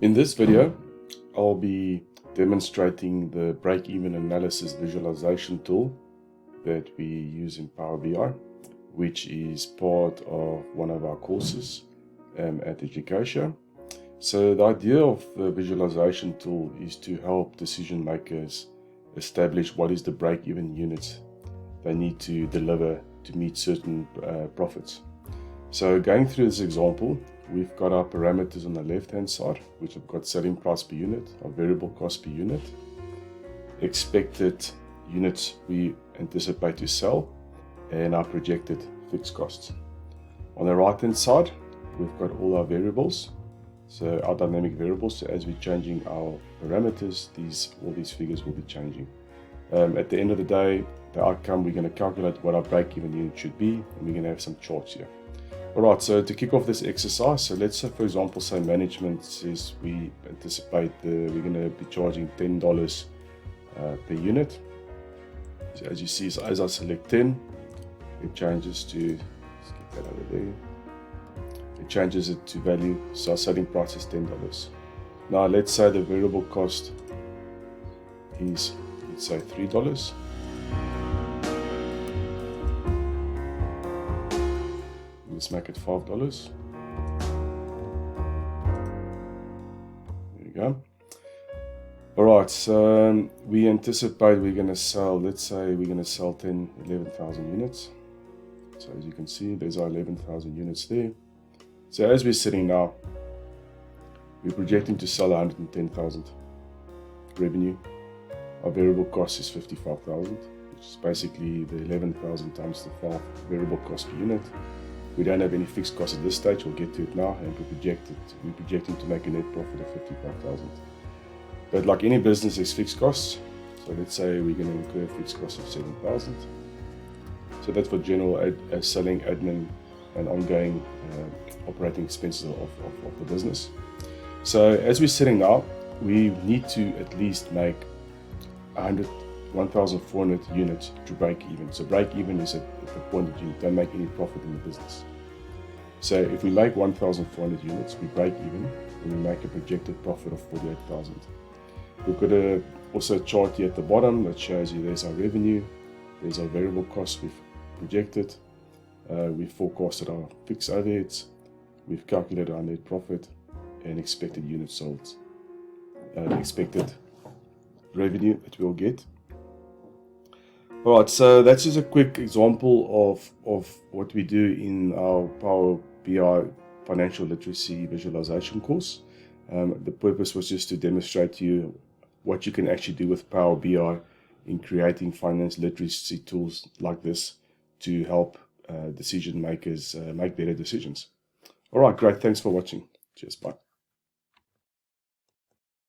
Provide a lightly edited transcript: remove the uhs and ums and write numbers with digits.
In this video, I'll be demonstrating the break-even analysis visualization tool that we use in Power BI, which is part of one of our courses at Education. So the idea of the visualization tool is to help decision makers establish what is the break-even units they need to deliver to meet certain profits. So going through this example, we've got our parameters on the left-hand side, which have got selling price per unit, our variable cost per unit, expected units we anticipate to sell, and our projected fixed costs. On the right-hand side, we've got all our variables, so our dynamic variables. So as we're changing our parameters, all these figures will be changing. At the end of the day, the outcome, we're going to calculate what our break-even unit should be, and we're going to have some charts here. Alright, so to kick off this exercise, so let's say, for example, say management says we anticipate we're going to be charging $10 per unit. So as you see, so as I select 10, it changes to, let's get that over there, it changes it to value, so our selling price is $10. Now let's say the variable cost is, let's say, $3. Let's make it $5. There you go. Alright, so we anticipate we're going to sell, let's say we're going to sell 11,000 units. So as you can see, there's our 11,000 units there. So as we're sitting now, we're projecting to sell 110,000 revenue. Our variable cost is 55,000, which is basically the 11,000 times the 5 variable cost per unit. We don't have any fixed costs at this stage, we'll get to it now, and we're projecting to make a net profit of 55,000. But like any business, there's fixed costs. So let's say we're going to incur a fixed cost of 7,000. So that's for general selling, admin, and ongoing operating expenses of the business. So as we're sitting now, we need to at least make 1,400 units to break even. So break even is at the point that you don't make any profit in the business. So if we make 1,400 units, we break even, and we make a projected profit of 48,000. We've got also a chart here at the bottom that shows you there's our revenue, there's our variable costs we've projected, we've forecasted our fixed overheads, we've calculated our net profit and expected units sold, expected revenue that we'll get. Alright, so that's just a quick example of what we do in our Power BI Financial Literacy Visualization course. The purpose was just to demonstrate to you what you can actually do with Power BI in creating finance literacy tools like this to help decision makers make better decisions. Alright, great. Thanks for watching. Cheers. Bye.